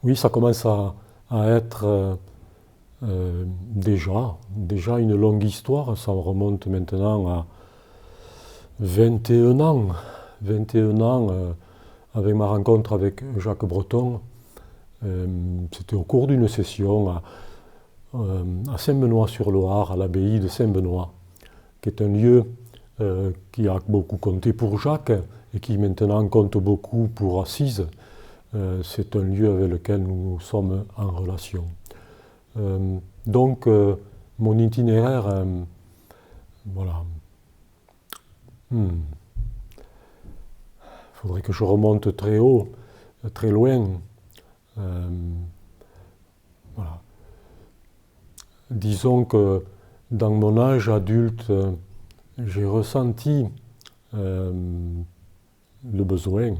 Oui, ça commence à être déjà une longue histoire. Ça remonte maintenant à 21 ans. 21 ans avec ma rencontre avec Jacques Breton. C'était au cours d'une session à Saint-Benoît-sur-Loire, à l'abbaye de Saint-Benoît, qui est un lieu qui a beaucoup compté pour Jacques et qui maintenant compte beaucoup pour Assise. C'est un lieu avec lequel nous sommes en relation. Donc, mon itinéraire, voilà. Faudrait que je remonte très haut, très loin. Euh, voilà. Disons que dans mon âge adulte, j'ai ressenti euh, le besoin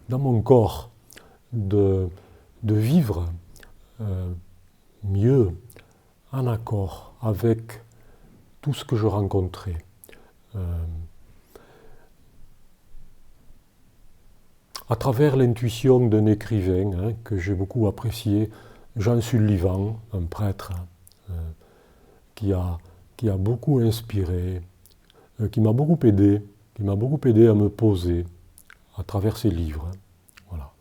dans mon corps de, de vivre mieux en accord avec tout ce que je rencontrais. Euh, à travers l'intuition d'un écrivain que j'ai beaucoup apprécié, Jean Sullivan, un prêtre euh, qui, a, qui a beaucoup inspiré, qui m'a beaucoup aidé, à me poser à travers ses livres. Voilà.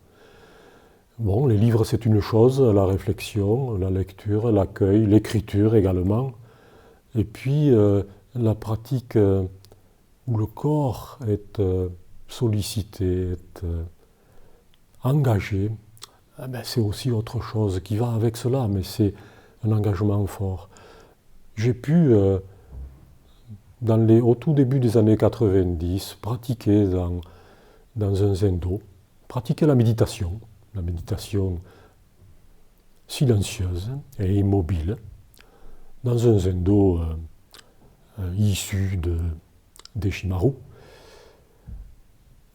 Bon, les livres c'est une chose, la réflexion, la lecture, l'accueil, l'écriture également, et puis la pratique où le corps est sollicité, est engagé, c'est aussi autre chose qui va avec cela, mais c'est un engagement fort. J'ai pu, au tout début des années 90, pratiquer dans un zendo, pratiquer la méditation silencieuse et immobile, dans un zendo issu des Shimaru.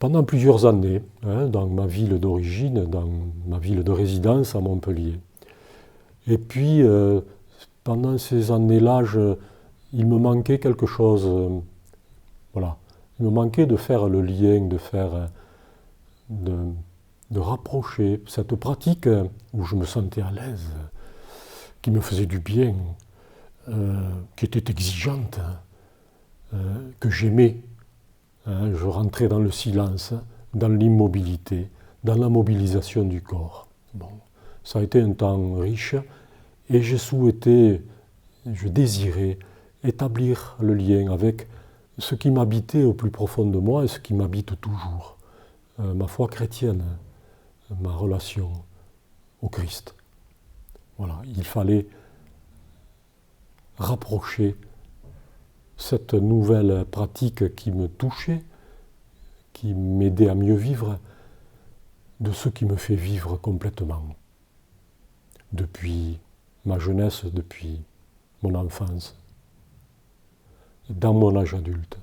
Pendant plusieurs années, dans ma ville d'origine, dans ma ville de résidence à Montpellier. Et puis, pendant ces années-là, il me manquait quelque chose. Voilà. Il me manquait de faire le lien, de rapprocher cette pratique où je me sentais à l'aise, qui me faisait du bien, qui était exigeante, que j'aimais. Je rentrais dans le silence, dans l'immobilité, dans la mobilisation du corps. Bon, ça a été un temps riche et je désirais établir le lien avec ce qui m'habitait au plus profond de moi et ce qui m'habite toujours, ma foi chrétienne, ma relation au Christ. Voilà, il fallait rapprocher cette nouvelle pratique qui me touchait, qui m'aidait à mieux vivre, de ce qui me fait vivre complètement. Depuis ma jeunesse, depuis mon enfance, dans mon âge adulte.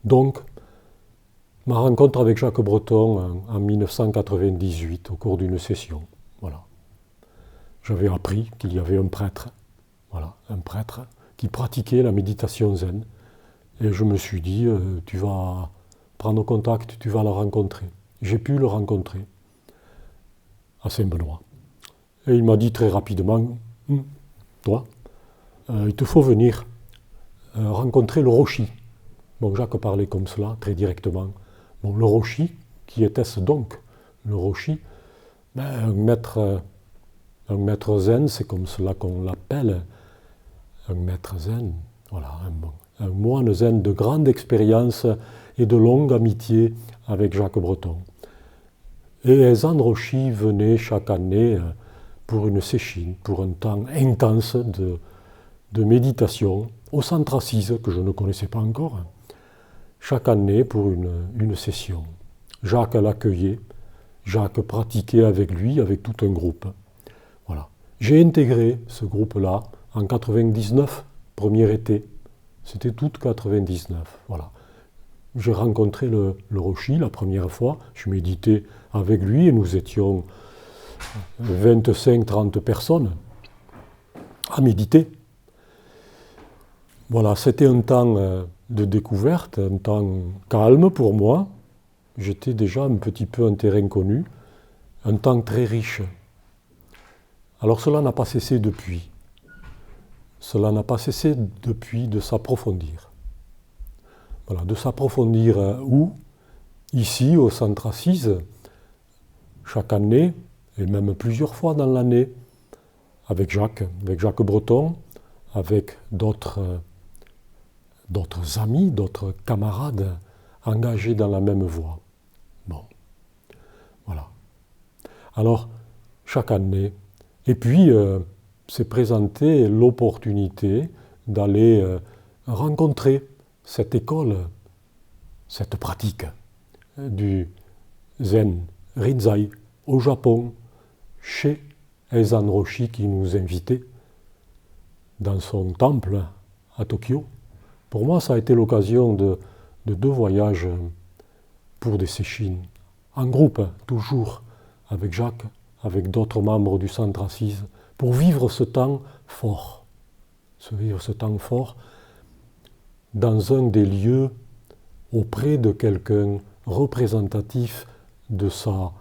Donc, ma rencontre avec Jacques Breton en 1998, au cours d'une session, voilà. J'avais appris qu'il y avait un prêtre qui pratiquait la méditation zen. Et je me suis dit, tu vas prendre contact, tu vas le rencontrer. J'ai pu le rencontrer à Saint-Benoît. Et il m'a dit très rapidement, toi, il te faut venir rencontrer le Roshi. Bon, Jacques parlait comme cela, très directement. Bon, le Roshi, qui était-ce donc? Le Roshi, un maître zen, c'est comme cela qu'on l'appelle, un maître zen, voilà, un moine zen de grande expérience et de longue amitié avec Jacques Breton. Et Zen Roshi venait chaque année pour une séchine, pour un temps intense de méditation au centre Assise, que je ne connaissais pas encore, chaque année pour une session. Jacques l'accueillait, Jacques pratiquait avec lui, avec tout un groupe. Voilà. J'ai intégré ce groupe-là en 99, premier été. C'était tout 99, voilà. J'ai rencontré le Roshi la première fois, je méditais avec lui et nous étions 25-30 personnes à méditer. Voilà, c'était un temps de découverte, un temps calme pour moi. J'étais déjà un petit peu un terrain connu, un temps très riche, Alors cela n'a pas cessé depuis. Cela n'a pas cessé depuis de s'approfondir. Voilà, de s'approfondir où? Ici, au Centre Assise, chaque année, et même plusieurs fois dans l'année, avec Jacques Breton, avec d'autres amis, d'autres camarades engagés dans la même voie. Bon, voilà. Alors, chaque année, et puis s'est présentée l'opportunité d'aller rencontrer cette école, cette pratique du Zen Rinzai au Japon, chez Eizan Roshi qui nous invitait dans son temple à Tokyo. Pour moi, ça a été l'occasion de 2 voyages pour des séchines, en groupe, toujours, avec Jacques, avec d'autres membres du Centre Assise, pour vivre ce temps fort, dans un des lieux auprès de quelqu'un représentatif de sa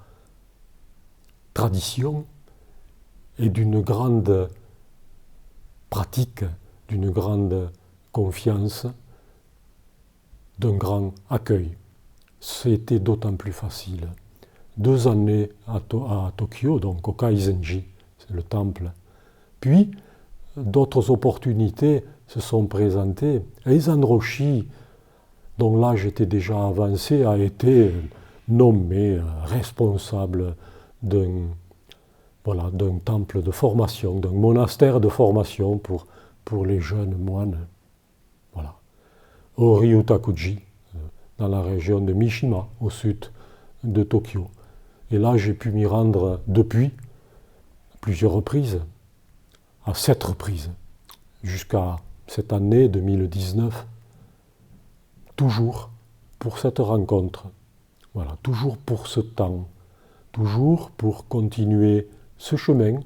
tradition et d'une grande pratique, d'une grande confiance, d'un grand accueil. C'était d'autant plus facile. 2 années à Tokyo, donc au Kaizenji, c'est le temple. Puis, d'autres opportunités se sont présentées. Eizan Roshi, dont l'âge était déjà avancé, a été nommé responsable d'un temple de formation, d'un monastère de formation pour les jeunes moines. Voilà. Au Ryutakuji, dans la région de Mishima, au sud de Tokyo. Et là, j'ai pu m'y rendre depuis, à plusieurs reprises, à 7 reprises, jusqu'à cette année 2019, toujours pour cette rencontre, voilà, toujours pour ce temps, toujours pour continuer ce chemin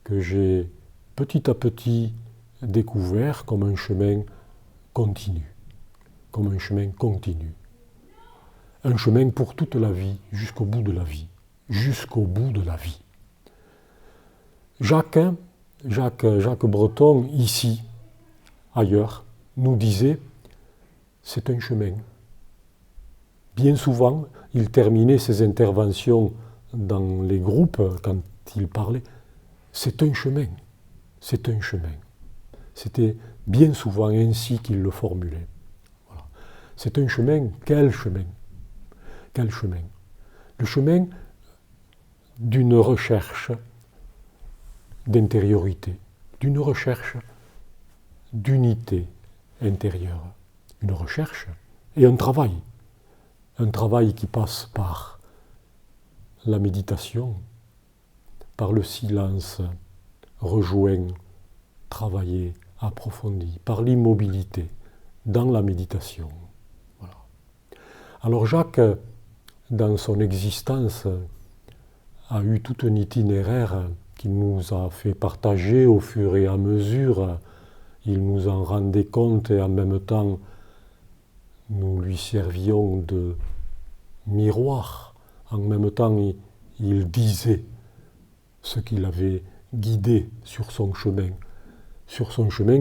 que j'ai petit à petit découvert comme un chemin continu, un chemin pour toute la vie, jusqu'au bout de la vie, Jacques Breton, ici, ailleurs, nous disait, c'est un chemin. Bien souvent, il terminait ses interventions dans les groupes, quand il parlait, c'est un chemin. C'était bien souvent ainsi qu'il le formulait. Voilà. C'est un chemin, quel chemin? Le chemin d'une recherche d'intériorité, d'une recherche d'unité intérieure, une recherche et un travail qui passe par la méditation, par le silence rejoint, travaillé, approfondi, par l'immobilité dans la méditation. Voilà. Alors Jacques, dans son existence, a eu tout un itinéraire qu'il nous a fait partager au fur et à mesure. Il nous en rendait compte et en même temps, nous lui servions de miroir. En même temps, il disait ce qu'il avait guidé sur son chemin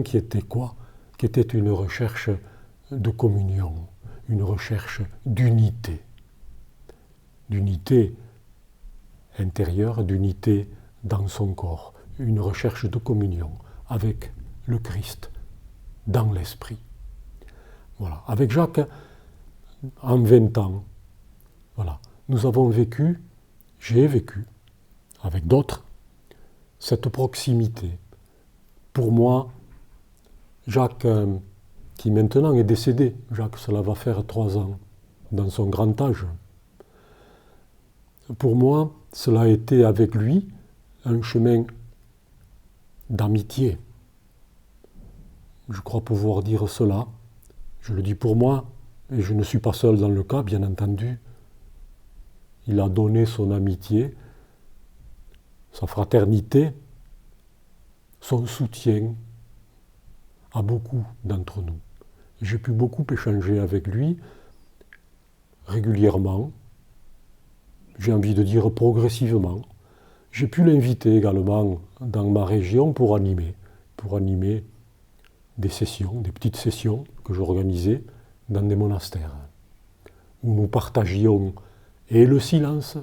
qui était quoi? Qui était une recherche de communion, une recherche d'unité intérieure, d'unité dans son corps, une recherche de communion avec le Christ dans l'esprit. Voilà. Avec Jacques, en 20 ans, voilà, j'ai vécu, avec d'autres, cette proximité. Pour moi, Jacques, qui maintenant est décédé, Jacques, cela va faire 3 ans, dans son grand âge. Pour moi, cela a été avec lui un chemin d'amitié. Je crois pouvoir dire cela. Je le dis pour moi, et je ne suis pas seul dans le cas, bien entendu. Il a donné son amitié, sa fraternité, son soutien à beaucoup d'entre nous. J'ai pu beaucoup échanger avec lui régulièrement, j'ai envie de dire progressivement. j'ai pu l'inviter également dans ma région pour animer des sessions, des petites sessions que j'organisais dans des monastères, où nous partagions et le silence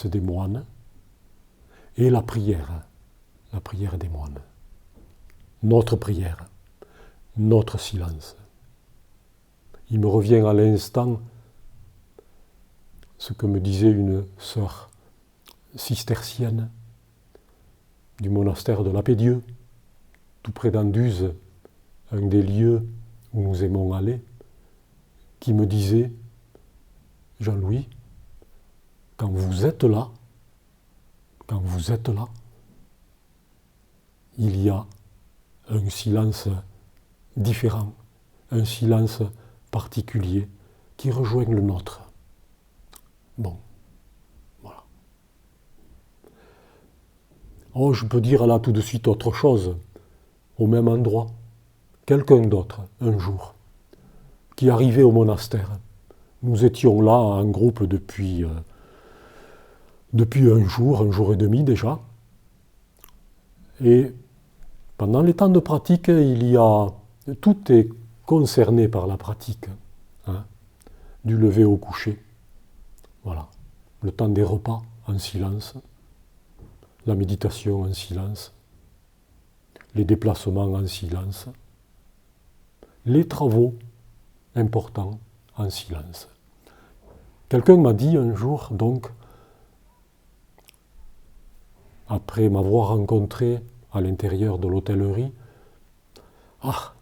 des moines, et la prière des moines. Notre prière, notre silence. Il me revient à l'instant ce que me disait une sœur cistercienne du monastère de la Paix-Dieu, tout près d'Anduze, un des lieux où nous aimons aller, qui me disait, Jean-Louis, quand vous êtes là, il y a un silence différent, un silence particulier qui rejoint le nôtre. Bon, voilà. Oh, je peux dire là tout de suite autre chose, au même endroit. Quelqu'un d'autre, un jour, qui arrivait au monastère. Nous étions là en groupe depuis un jour et demi déjà. Et pendant les temps de pratique, tout est concerné par la pratique, hein, du lever au coucher. Voilà. Le temps des repas en silence, la méditation en silence, les déplacements en silence, les travaux importants en silence. Quelqu'un m'a dit un jour, donc, après m'avoir rencontré à l'intérieur de l'hôtellerie, « Ah,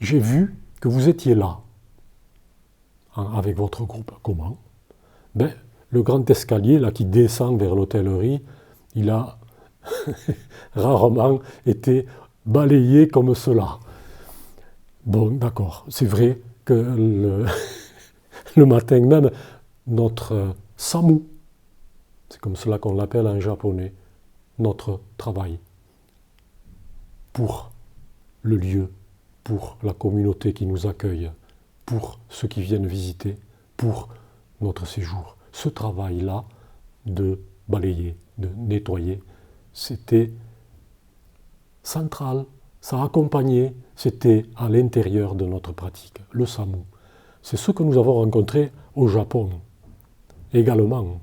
j'ai vu que vous étiez là, avec votre groupe. » Comment ? Ben, le grand escalier là qui descend vers l'hôtellerie, il a rarement été balayé comme cela. Bon, d'accord, c'est vrai que le matin même, notre samu, c'est comme cela qu'on l'appelle en japonais, notre travail pour le lieu, pour la communauté qui nous accueille, pour ceux qui viennent visiter, pour notre séjour. Ce travail-là de balayer, de nettoyer, c'était central, ça accompagnait, c'était à l'intérieur de notre pratique, le samu. C'est ce que nous avons rencontré au Japon également,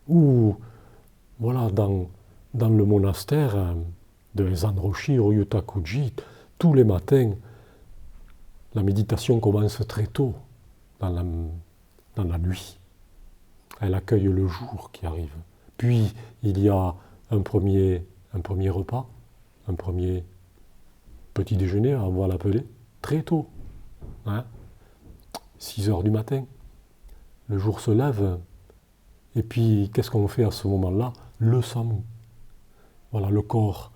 où, voilà, dans le monastère de Zanroshi, Ryutakuji, tous les matins, la méditation commence très tôt, dans la nuit. Elle accueille le jour qui arrive. Puis, il y a un premier repas, un premier petit déjeuner, on va l'appeler, très tôt. Hein, 6 heures du matin. Le jour se lève. Et puis, qu'est-ce qu'on fait à ce moment-là ? Le samu. Voilà, le corps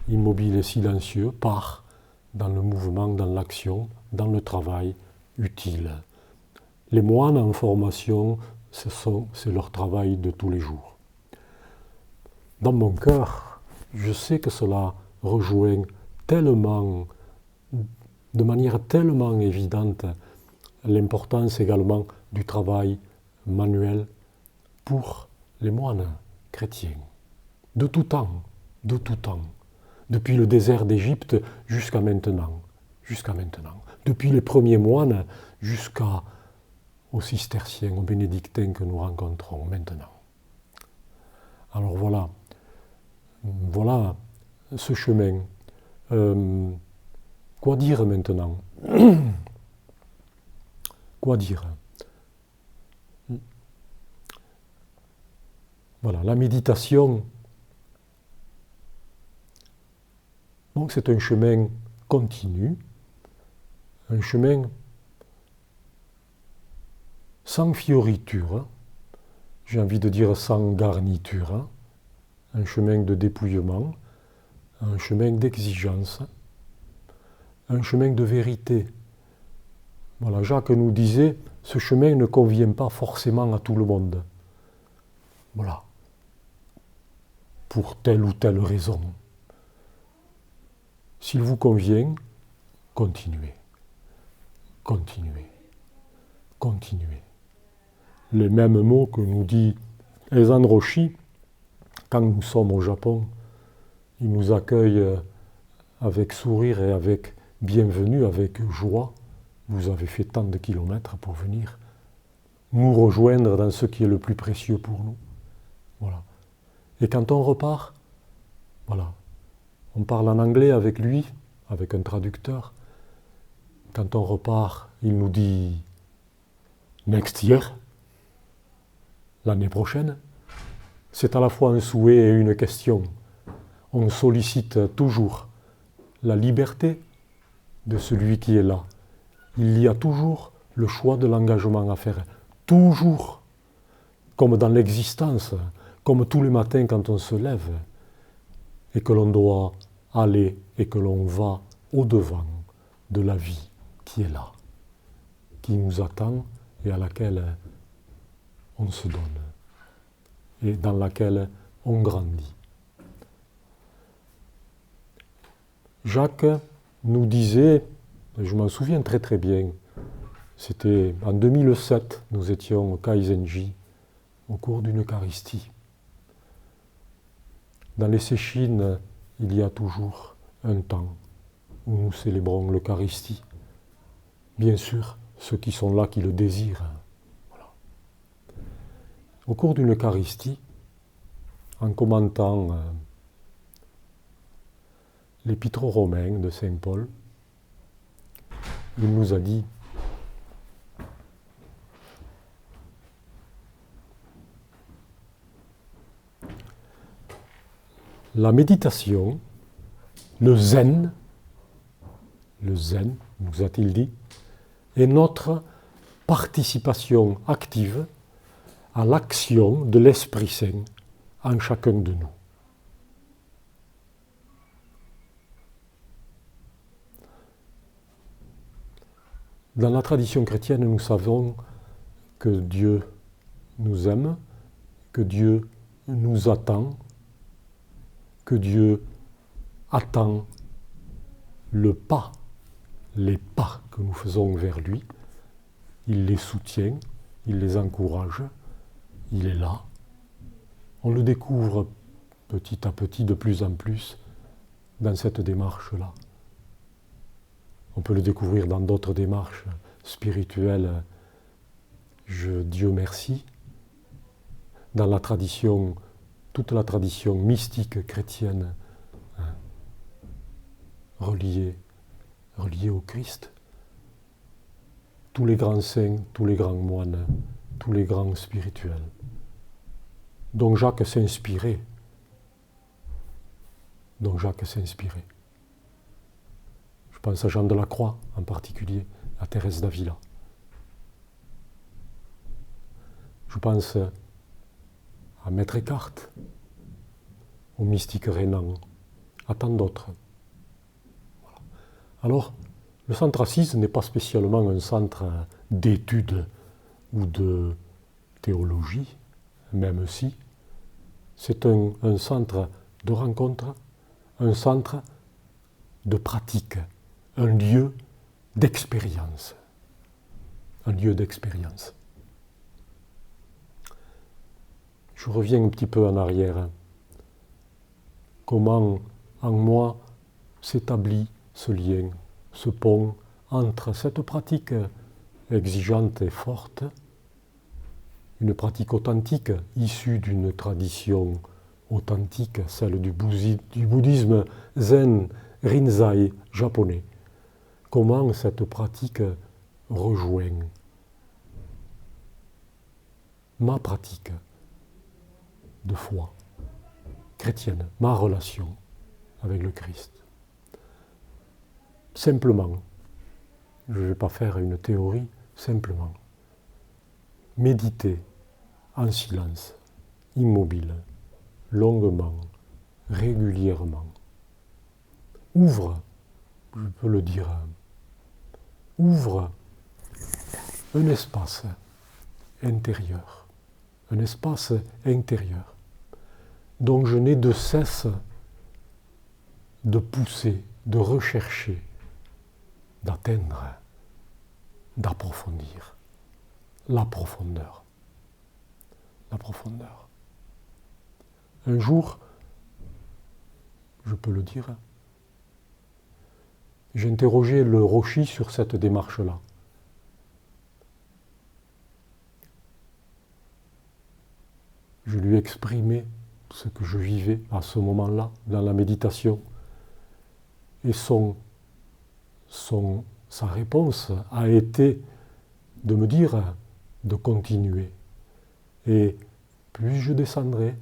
immobile et silencieux part dans le mouvement, dans l'action, dans le travail utile. Les moines en formation, c'est leur travail de tous les jours. Dans mon cœur, je sais que cela rejoint tellement, de manière tellement évidente, l'importance également du travail manuel pour les moines chrétiens. De tout temps, depuis le désert d'Égypte jusqu'à maintenant. Depuis les premiers moines jusqu'aux cisterciens, aux bénédictins que nous rencontrons maintenant. Alors voilà ce chemin. Quoi dire maintenant ? Quoi dire ? Voilà, la méditation, donc c'est un chemin continu, un chemin sans fioriture, j'ai envie de dire sans garniture, un chemin de dépouillement, un chemin d'exigence, un chemin de vérité. Voilà, Jacques nous disait, ce chemin ne convient pas forcément à tout le monde. Voilà. Pour telle ou telle raison. S'il vous convient, continuez. Les mêmes mots que nous dit Eitan Roshi, quand nous sommes au Japon, il nous accueille avec sourire et avec bienvenue, avec joie. Vous avez fait tant de kilomètres pour venir nous rejoindre dans ce qui est le plus précieux pour nous. Voilà. Et quand on repart, voilà, on parle en anglais avec lui, avec un traducteur. Quand on repart, il nous dit « next year », l'année prochaine. C'est à la fois un souhait et une question. On sollicite toujours la liberté de celui qui est là. Il y a toujours le choix de l'engagement à faire. Toujours, comme dans l'existence, comme tous les matins quand on se lève, et que l'on doit aller et que l'on va au-devant de la vie qui est là, qui nous attend et à laquelle on se donne, et dans laquelle on grandit. Jacques nous disait, je m'en souviens très très bien, c'était en 2007, nous étions au Kaizenji, au cours d'une Eucharistie. Dans les Séchines, il y a toujours un temps où nous célébrons l'Eucharistie. Bien sûr, ceux qui sont là, qui le désirent. Voilà. Au cours d'une Eucharistie, en commentant l'Épître aux Romains de Saint Paul, il nous a dit la méditation, le zen, nous a-t-il dit, est notre participation active à l'action de l'Esprit Saint en chacun de nous. Dans la tradition chrétienne, nous savons que Dieu nous aime, que Dieu nous attend, que Dieu attend les pas que nous faisons vers lui. Il les soutient, il les encourage, il est là. On le découvre petit à petit, de plus en plus, dans cette démarche-là. On peut le découvrir dans d'autres démarches spirituelles. Dieu merci. Dans la tradition, toute la tradition mystique chrétienne, reliée au Christ. Tous les grands saints, tous les grands moines, tous les grands spirituels. dont Jacques s'inspirait. Je pense à Jean de la Croix en particulier, à Thérèse d'Avila. Je pense à Maître Eckhart, au mystique Renan, à tant d'autres. Voilà. Alors, le centre Assise n'est pas spécialement un centre d'études ou de théologie, même si c'est un centre de rencontre, un centre de pratique, un lieu d'expérience. Un lieu d'expérience. Je reviens un petit peu en arrière. Comment en moi s'établit ce lien, ce pont entre cette pratique exigeante et forte, une pratique authentique issue d'une tradition authentique, celle du bouddhisme zen rinzai japonais. Comment cette pratique rejoint ma pratique de foi chrétienne, ma relation avec le Christ. Simplement, je ne vais pas faire une théorie, simplement, méditer en silence, immobile, longuement, régulièrement. Ouvre, je peux le dire, ouvre un espace intérieur, dont je n'ai de cesse de pousser, de rechercher, d'atteindre, d'approfondir la profondeur. La profondeur. Un jour, je peux le dire, j'ai interrogé le Roshi sur cette démarche-là. Je lui ai exprimé ce que je vivais à ce moment-là, dans la méditation. Et sa réponse a été de me dire de continuer. Et plus je descendrai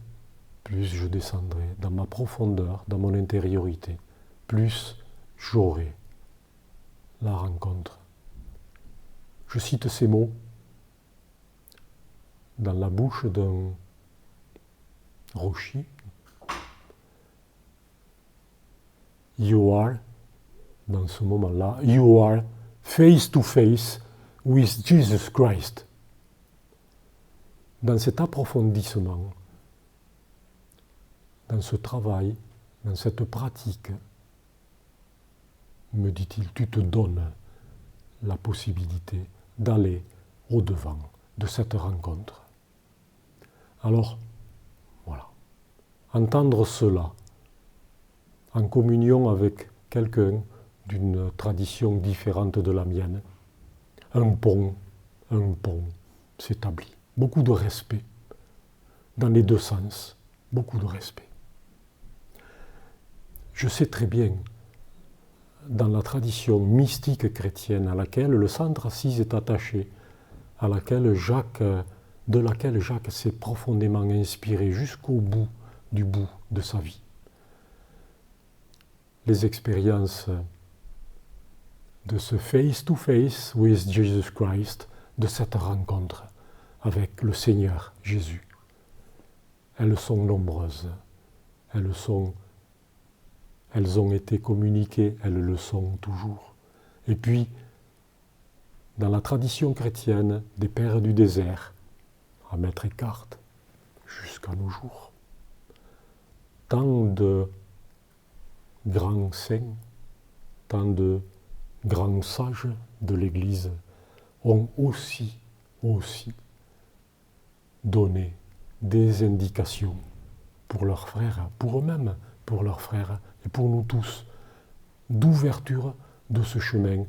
dans ma profondeur, dans mon intériorité, plus j'aurai la rencontre. Je cite ces mots dans la bouche d'un Roshi. You are, dans ce moment-là, you are face to face with Jesus Christ. Dans cet approfondissement, dans ce travail, dans cette pratique, me dit-il, tu te donnes la possibilité d'aller au-devant de cette rencontre. Alors, voilà, entendre cela en communion avec quelqu'un d'une tradition différente de la mienne, un pont s'établit. Beaucoup de respect, dans les deux sens, beaucoup de respect. Je sais très bien, dans la tradition mystique chrétienne à laquelle le centre Assise est attaché, de laquelle Jacques s'est profondément inspiré jusqu'au bout de sa vie. Les expériences de ce face-to-face with Jesus Christ, de cette rencontre avec le Seigneur Jésus, elles sont nombreuses, elles ont été communiquées, elles le sont toujours. Et puis, dans la tradition chrétienne des pères du désert, à Maître Eckhart, jusqu'à nos jours, tant de grands saints, tant de grands sages de l'Église ont aussi donné des indications pour leurs frères, pour eux-mêmes, pour leurs frères et pour nous tous, d'ouverture de ce chemin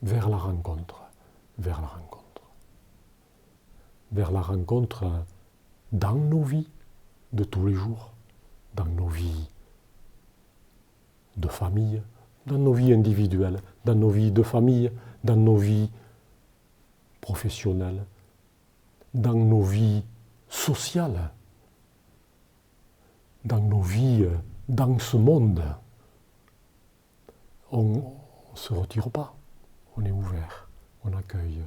vers la rencontre, vers la rencontre dans nos vies de tous les jours, dans nos vies de famille, dans nos vies individuelles, dans nos vies de famille, dans nos vies professionnelles, dans nos vies sociales, dans nos vies, dans ce monde. On ne se retire pas, on est ouvert, on accueille,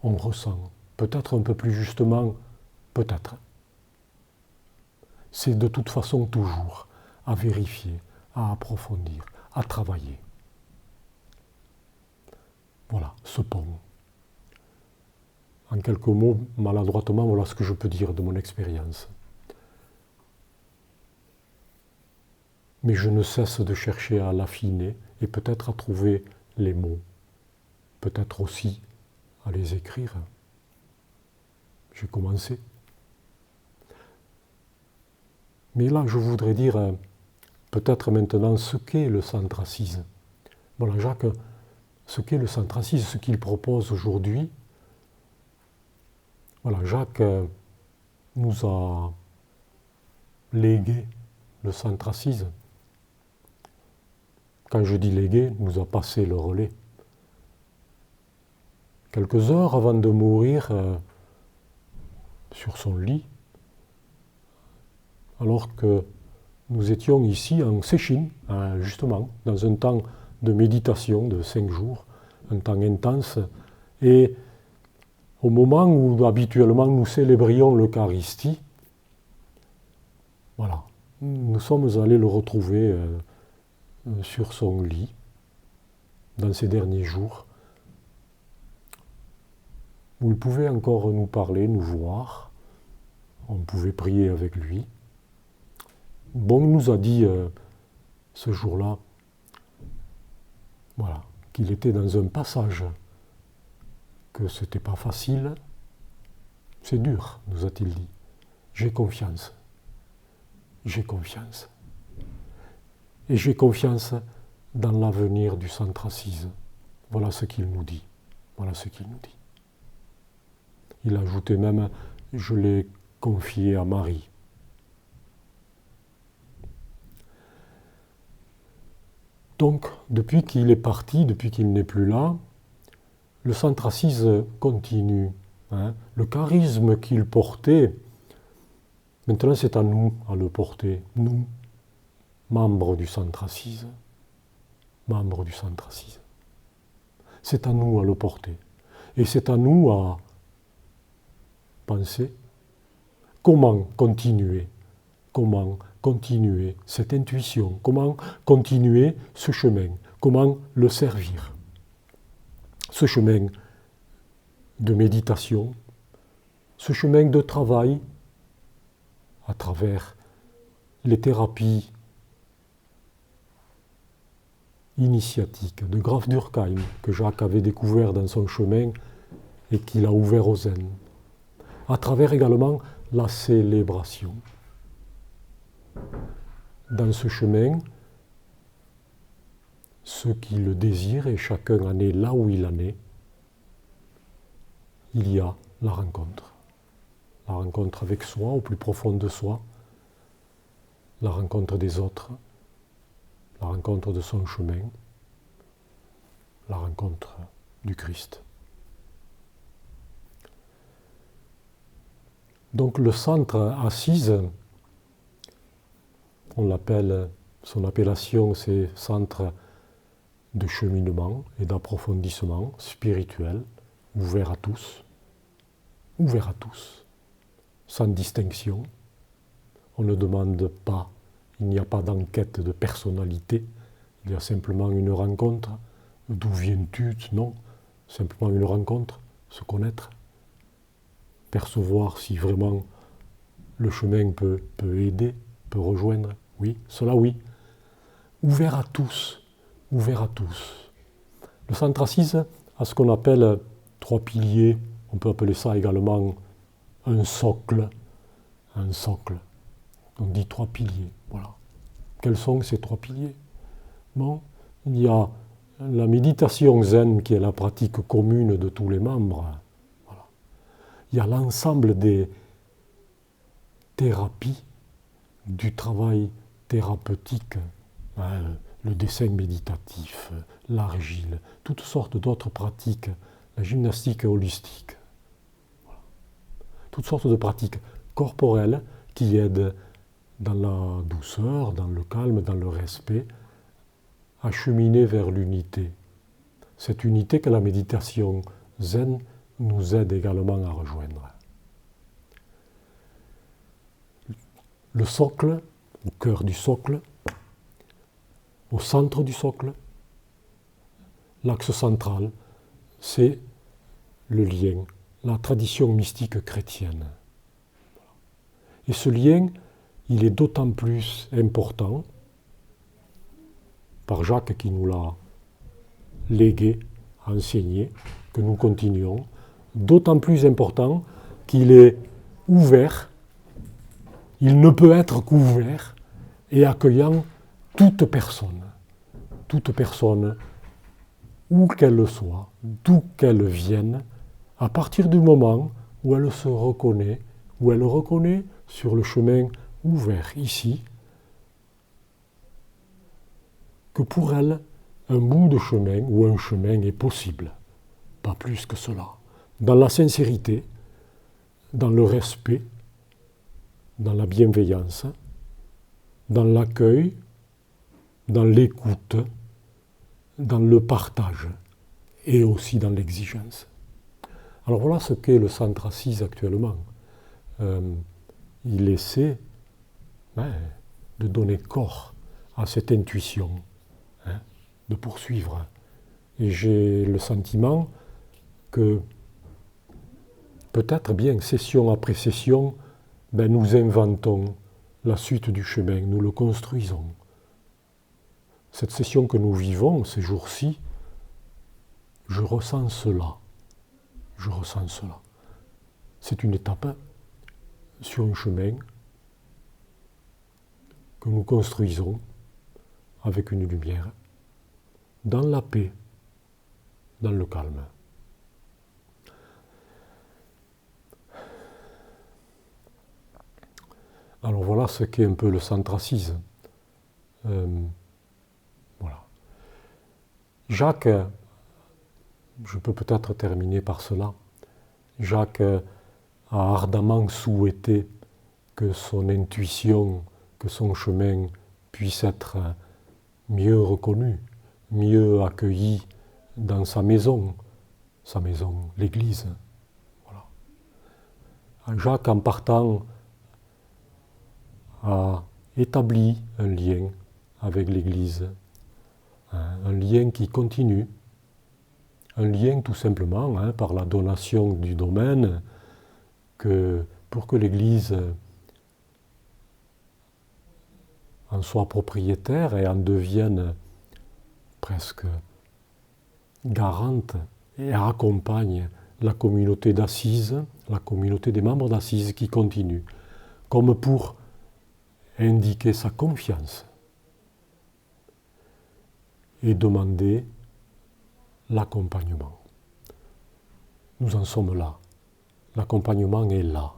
on ressent, peut-être un peu plus justement, peut-être. C'est de toute façon toujours à vérifier, à approfondir, à travailler. Voilà, ce pont. En quelques mots, maladroitement, voilà ce que je peux dire de mon expérience. Mais je ne cesse de chercher à l'affiner et peut-être à trouver les mots, peut-être aussi à les écrire. J'ai commencé. Mais là, je voudrais dire peut-être maintenant ce qu'est le centre Assise. Voilà, Jacques, ce qu'est le centre Assise, ce qu'il propose aujourd'hui. Voilà, Jacques nous a légué le centre Assise. Quand je dis légué, nous a passé le relais. Quelques heures avant de mourir sur son lit, alors que nous étions ici en Séchine, justement, dans un temps de méditation de 5 jours, un temps intense, et au moment où habituellement nous célébrions l'Eucharistie, voilà, nous sommes allés le retrouver sur son lit, dans ces derniers jours, où il pouvait encore nous parler, nous voir, on pouvait prier avec lui. Bon, il nous a dit ce jour-là, voilà, qu'il était dans un passage, que ce n'était pas facile, c'est dur, nous a-t-il dit. J'ai confiance, j'ai confiance. Et j'ai confiance dans l'avenir du centre Assise. Voilà ce qu'il nous dit. Voilà ce qu'il nous dit. Il a ajouté même, je l'ai confié à Marie. Donc, depuis qu'il est parti, depuis qu'il n'est plus là, le centre Assise continue. Le charisme qu'il portait, maintenant c'est à nous à le porter. Nous, membres du centre Assise. Membres du centre Assise. C'est à nous à le porter. Et c'est à nous à penser comment continuer cette intuition, comment continuer ce chemin, comment le servir. Ce chemin de méditation, ce chemin de travail à travers les thérapies initiatiques de Graf Durkheim que Jacques avait découvert dans son chemin et qu'il a ouvert au zen. À travers également la célébration. Dans ce chemin, ceux qui le désirent, et chacun en est là où il en est, il y a la rencontre. La rencontre avec soi, au plus profond de soi, la rencontre des autres, la rencontre de son chemin, la rencontre du Christ. Donc le centre Assise, on l'appelle, son appellation c'est centre de cheminement et d'approfondissement spirituel, ouvert à tous, sans distinction. On ne demande pas, il n'y a pas d'enquête de personnalité, il y a simplement une rencontre. D'où viens-tu? Non, simplement une rencontre, se connaître, percevoir si vraiment le chemin peut aider, peut rejoindre. Oui, cela oui. Ouvert à tous. Le centre Assise a ce qu'on appelle 3 piliers, on peut appeler ça également un socle. On dit 3 piliers, voilà. Quels sont ces 3 piliers? Bon, il y a la méditation zen qui est la pratique commune de tous les membres. Voilà. Il y a l'ensemble des thérapies, du travail thérapeutique, le dessin méditatif, l'argile, toutes sortes d'autres pratiques, la gymnastique holistique. Voilà. Toutes sortes de pratiques corporelles qui aident dans la douceur, dans le calme, dans le respect, à cheminer vers l'unité. Cette unité que la méditation zen nous aide également à rejoindre. Le socle, au cœur du socle, au centre du socle, l'axe central, c'est le lien, la tradition mystique chrétienne. Et ce lien, il est d'autant plus important, par Jacques qui nous l'a légué, enseigné, que nous continuons, d'autant plus important qu'il est ouvert, il ne peut être qu'ouvert et accueillant toute personne, où qu'elle soit, d'où qu'elle vienne, à partir du moment où elle se reconnaît, où elle reconnaît sur le chemin ouvert ici, que pour elle, un bout de chemin ou un chemin est possible, pas plus que cela, dans la sincérité, dans le respect, dans la bienveillance, dans l'accueil, dans l'écoute, dans le partage et aussi dans l'exigence. Alors voilà ce qu'est le centre Assise actuellement. Il essaie de donner corps à cette intuition, de poursuivre. Et j'ai le sentiment que peut-être bien session après session, nous inventons la suite du chemin, nous le construisons. Cette session que nous vivons ces jours-ci, je ressens cela. C'est une étape sur un chemin que nous construisons avec une lumière, dans la paix, dans le calme. Alors voilà ce qu'est un peu le centre assise. Voilà. Jacques, je peux peut-être terminer par cela, Jacques a ardemment souhaité que son intuition, que son chemin puisse être mieux reconnu, mieux accueilli dans sa maison, l'Église. Voilà. Jacques, en partant, a établi un lien avec l'Église, un lien qui continue, un lien tout simplement par la donation du domaine, pour que l'Église en soit propriétaire et en devienne presque garante et accompagne la communauté d'Assise, la communauté des membres d'Assise qui continue, comme pour indiquer sa confiance et demander l'accompagnement. Nous en sommes là. L'accompagnement est là.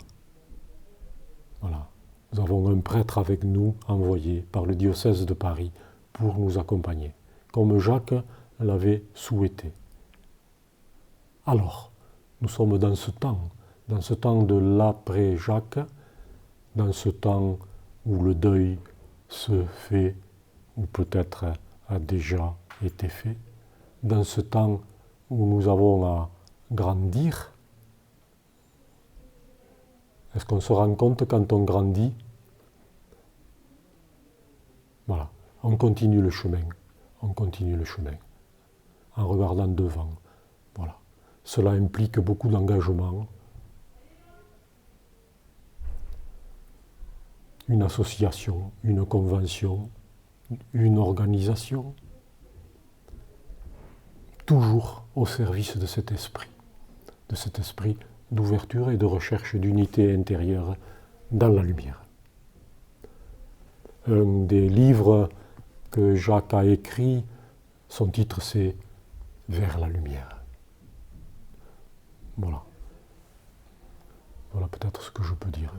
Voilà. Nous avons un prêtre avec nous envoyé par le diocèse de Paris pour nous accompagner, comme Jacques l'avait souhaité. Alors, nous sommes dans ce temps de l'après-Jacques, dans ce temps où le deuil se fait, ou peut-être a déjà été fait, dans ce temps où nous avons à grandir. Est-ce qu'on se rend compte quand on grandit? Voilà, on continue le chemin, en regardant devant. Voilà. Cela implique beaucoup d'engagement, une association, une convention, une organisation, toujours au service de cet esprit d'ouverture et de recherche d'unité intérieure dans la lumière. Un des livres que Jacques a écrit, son titre c'est « Vers la lumière ». Voilà. Voilà peut-être ce que je peux dire.